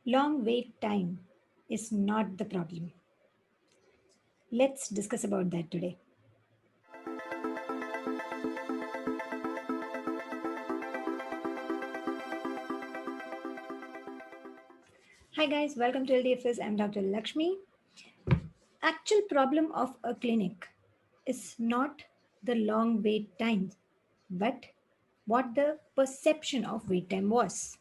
Long wait time is not the problem. Let's discuss about that today. Hi guys, welcome to LDFS. I'm Dr. Lakshmy. Actual problem of a clinic is not the long wait time, but what the perception of wait time was.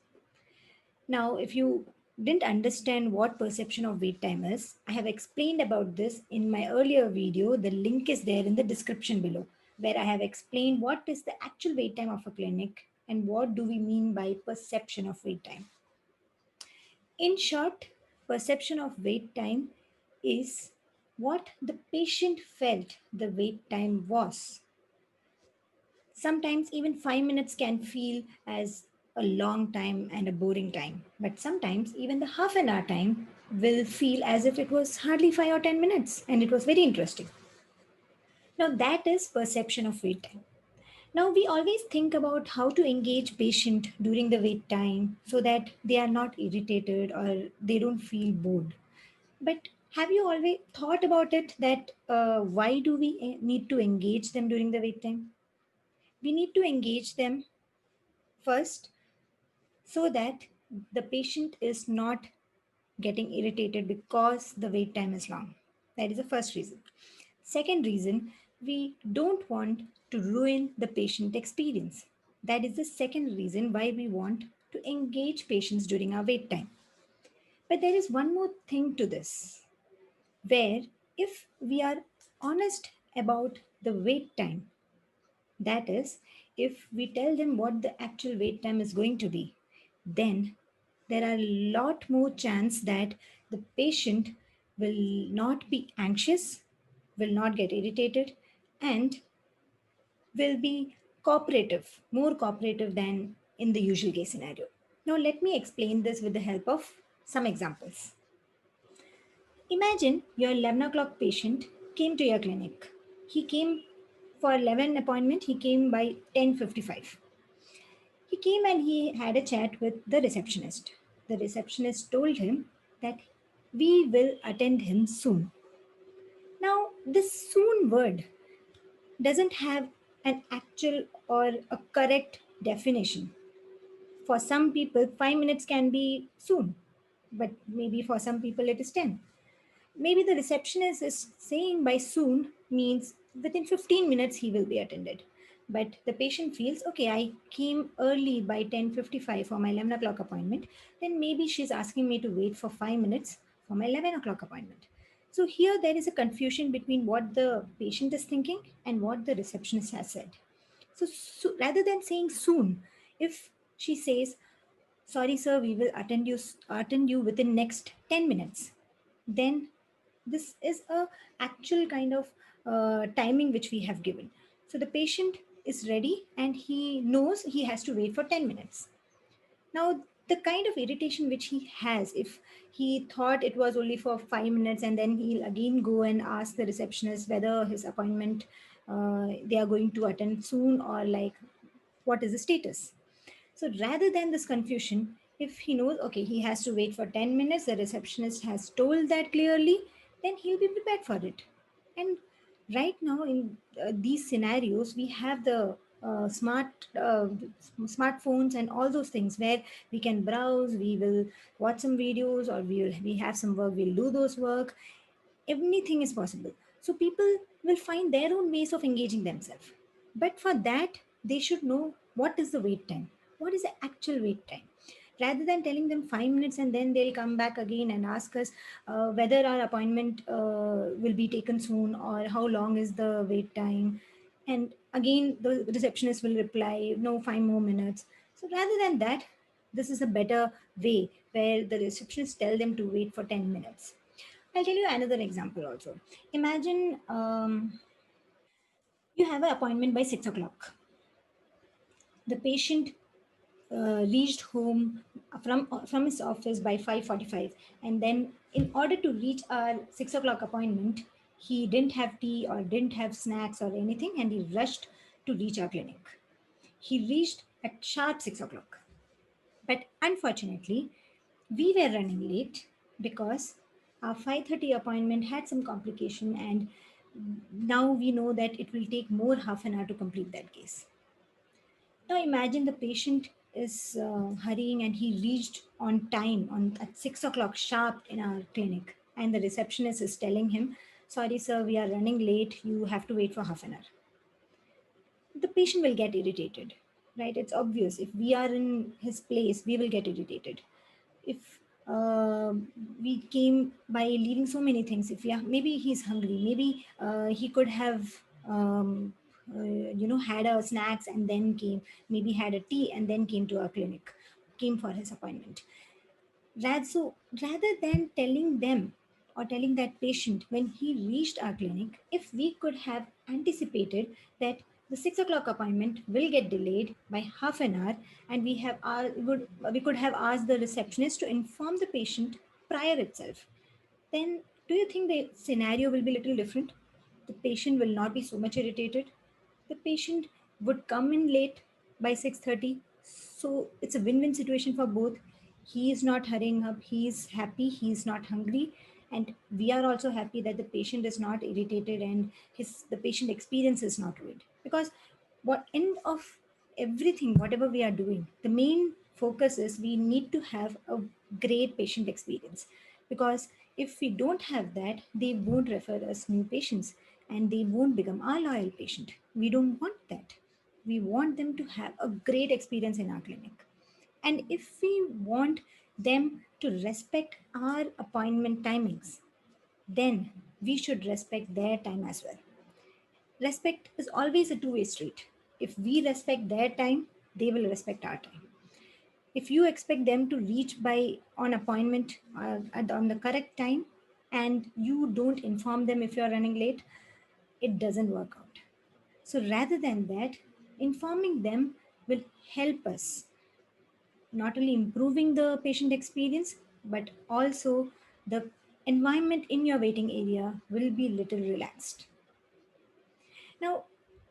Now, if you didn't understand what perception of wait time is, I have explained about this in my earlier video. The link is there in the description below, where I have explained what is the actual wait time of a clinic and what do we mean by perception of wait time. In short, perception of wait time is what the patient felt the wait time was. Sometimes even 5 minutes can feel as a long time and a boring time, but sometimes even the half an hour time will feel as if it was hardly 5 or 10 minutes and it was very interesting. Now, that is perception of wait time. Now, we always think about how to engage patient during the wait time so that they are not irritated or they don't feel bored. But have you always thought about it that why do we need to engage them during the wait time? We need to engage them first so that the patient is not getting irritated because the wait time is long. That is the first reason. Second reason, we don't want to ruin the patient experience. That is the second reason why we want to engage patients during our wait time. But there is one more thing to this, where if we are honest about the wait time, that is, if we tell them what the actual wait time is going to be, then there are a lot more chance that the patient will not be anxious, will not get irritated, and will be more cooperative than in the usual case scenario. Now, let me explain this with the help of some examples. Imagine your 11 o'clock patient came to your clinic. He came for 11 appointment, he came by 10:55. He came and he had a chat with the receptionist. The receptionist told him that we will attend him soon. Now, this soon word doesn't have an actual or a correct definition. For some people, 5 minutes can be soon, but maybe for some people it is 10. Maybe the receptionist is saying by soon means within 15 minutes he will be attended. But the patient feels, okay, I came early by 10:55 for my 11 o'clock appointment, then maybe she's asking me to wait for 5 minutes for my 11 o'clock appointment. So here there is a confusion between what the patient is thinking and what the receptionist has said. So rather than saying soon, if she says, sorry sir, we will attend you within next 10 minutes, then this is a actual kind of timing which we have given. So the patient is ready and he knows he has to wait for 10 minutes. Now, the kind of irritation which he has, if he thought it was only for 5 minutes and then he'll again go and ask the receptionist whether his appointment they are going to attend soon or like what is the status. So rather than this confusion, if he knows, okay, he has to wait for 10 minutes, the receptionist has told that clearly, then he'll be prepared for it. And right now, in these scenarios, we have the smartphones and all those things where we can browse, we will watch some videos, or we have some work, we'll do those work. Everything is possible. So people will find their own ways of engaging themselves. But for that, they should know what is the wait time. What is the actual wait time? Rather than telling them 5 minutes and then they'll come back again and ask us whether our appointment will be taken soon or how long is the wait time. And again, the receptionist will reply, no, 5 more minutes. So rather than that, this is a better way where the receptionist tell them to wait for 10 minutes. I'll tell you another example also. Imagine you have an appointment by 6 o'clock. The patient reached home from his office by 5:45, and then in order to reach our 6 o'clock appointment, he didn't have tea or didn't have snacks or anything, and he rushed to reach our clinic. He reached at sharp 6 o'clock. But unfortunately, We were running late because our 5:30 appointment had some complication, and now we know that it will take more half an hour to complete that case. Now imagine the patient is hurrying and he reached on time on at 6 o'clock sharp in our clinic, and the receptionist is telling him, "Sorry, sir, we are running late. You have to wait for half an hour." The patient will get irritated, right? It's obvious. If we are in his place, we will get irritated. If we came by leaving so many things, if we are, maybe he's hungry, maybe he could have had a snacks and then came, maybe had a tea and then came to our clinic, came for his appointment. So rather than telling them or telling that patient when he reached our clinic, if we could have anticipated that the 6 o'clock appointment will get delayed by half an hour, and we could have asked the receptionist to inform the patient prior itself, then do you think the scenario will be little different? The patient will not be so much irritated. The patient would come in late by 6:30. So it's a win-win situation for both. He is not hurrying up, he is happy, he is not hungry, and we are also happy that the patient is not irritated and his the patient experience is not ruined. Because what end of everything, whatever we are doing, the main focus is we need to have a great patient experience. Because if we don't have that, they won't refer us new patients and they won't become our loyal patient. We don't want that. We want them to have a great experience in our clinic. And if we want them to respect our appointment timings, then we should respect their time as well. Respect is always a two-way street. If we respect their time, they will respect our time. If you expect them to reach by on appointment on the correct time, and you don't inform them if you're running late, it doesn't work out. So rather than that, informing them will help us not only improving the patient experience, but also the environment in your waiting area will be little relaxed. Now,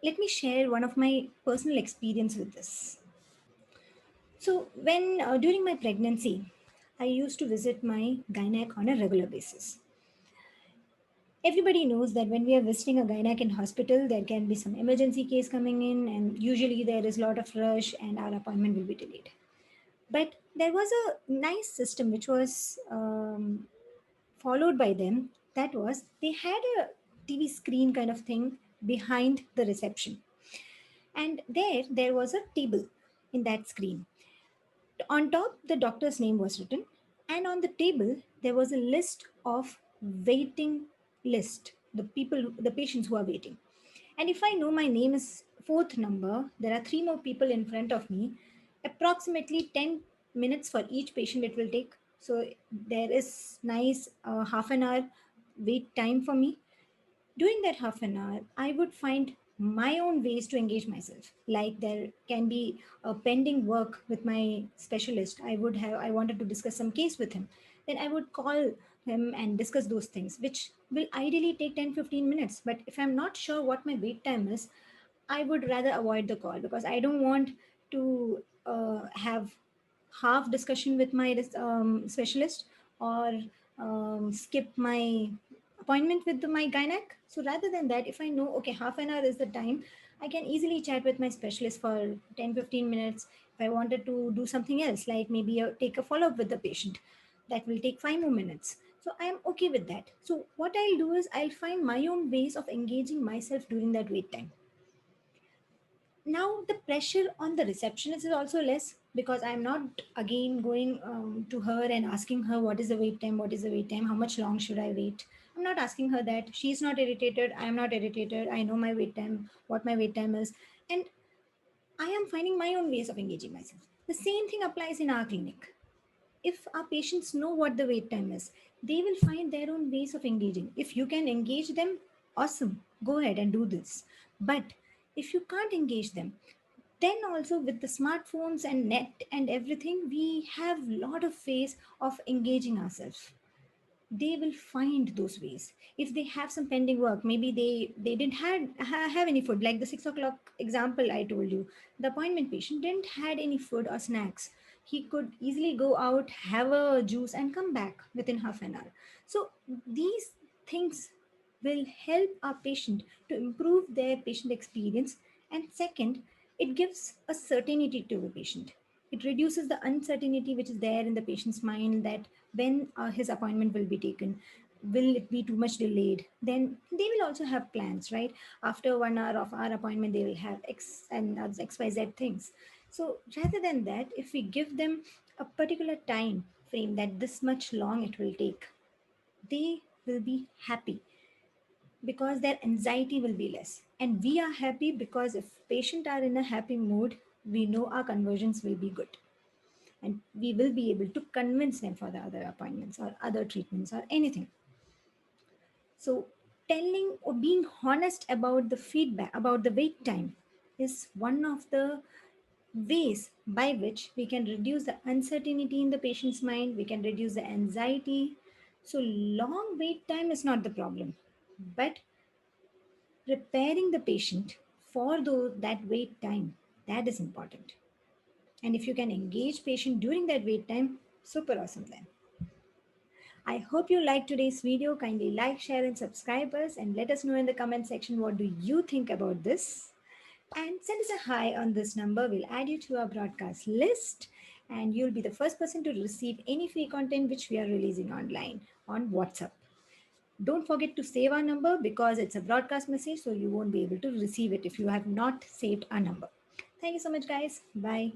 let me share one of my personal experience with this. So, when during my pregnancy, I used to visit my gynec on a regular basis. Everybody knows that when we are visiting a gynec in hospital, there can be some emergency case coming in, and usually there is a lot of rush, and our appointment will be delayed. But there was a nice system which was followed by them. That was, they had a TV screen kind of thing behind the reception, and there was a table in that screen. On top, the doctor's name was written, and on the table, there was a list of waiting list, the people, the patients who are waiting. And if I know my name is fourth number, there are three more people in front of me, approximately 10 minutes for each patient it will take. So there is nice half an hour wait time for me. During that half an hour, I would find my own ways to engage myself. Like there can be a pending work with my specialist. I wanted to discuss some case with him. Then I would call him and discuss those things, which will ideally take 10-15 minutes. But if I'm not sure what my wait time is, I would rather avoid the call because I don't want to have half discussion with my specialist, or skip my appointment with my gynec. So rather than that, if I know, okay, half an hour is the time, I can easily chat with my specialist for 10-15 minutes. If I wanted to do something else, like maybe take a follow up with the patient, that will take 5 more minutes. So I am okay with that. So what I'll do is I'll find my own ways of engaging myself during that wait time. Now the pressure on the receptionist is also less because I'm not again going to her and asking her what is the wait time, what is the wait time, how much long should I wait. I'm not asking her that. She's not irritated, I am not irritated. I know my wait time, what my wait time is, and I am finding my own ways of engaging myself. The same thing applies in our clinic. If our patients know what the wait time is, they will find their own ways of engaging. If you can engage them, awesome, go ahead and do this. But if you can't engage them, then also with the smartphones and net and everything, we have a lot of ways of engaging ourselves. they will find those ways. If they have some pending work, maybe they didn't have any food, like the 6 o'clock example I told you. The appointment patient didn't had any food or snacks. He could easily go out, have a juice, and come back within half an hour. So these things will help our patient to improve their patient experience. And second, it gives a certainty to the patient. It reduces the uncertainty which is there in the patient's mind, that when his appointment will be taken, will it be too much delayed, then they will also have plans, right? After 1 hour of our appointment, they will have x and xyz things. So rather than that, if we give them a particular time frame that this much long it will take, they will be happy, because their anxiety will be less, and we are happy because if patients are in a happy mood, we know our conversions will be good, and we will be able to convince them for the other appointments or other treatments or anything. So telling or being honest about the feedback about the wait time is one of the ways by which we can reduce the uncertainty in the patient's mind, we can reduce the anxiety. So long wait time is not the problem, but preparing the patient for that wait time, that is important. And if you can engage patient during that wait time, super awesome then. I hope you liked today's video. Kindly like, share, and subscribe us, and let us know in the comment section what do you think about this. And send us a hi on this number. We'll add you to our broadcast list, and you'll be the first person to receive any free content which we are releasing online on WhatsApp. Don't forget to save our number because it's a broadcast message, so you won't be able to receive it if you have not saved our number. Thank you so much, guys. Bye.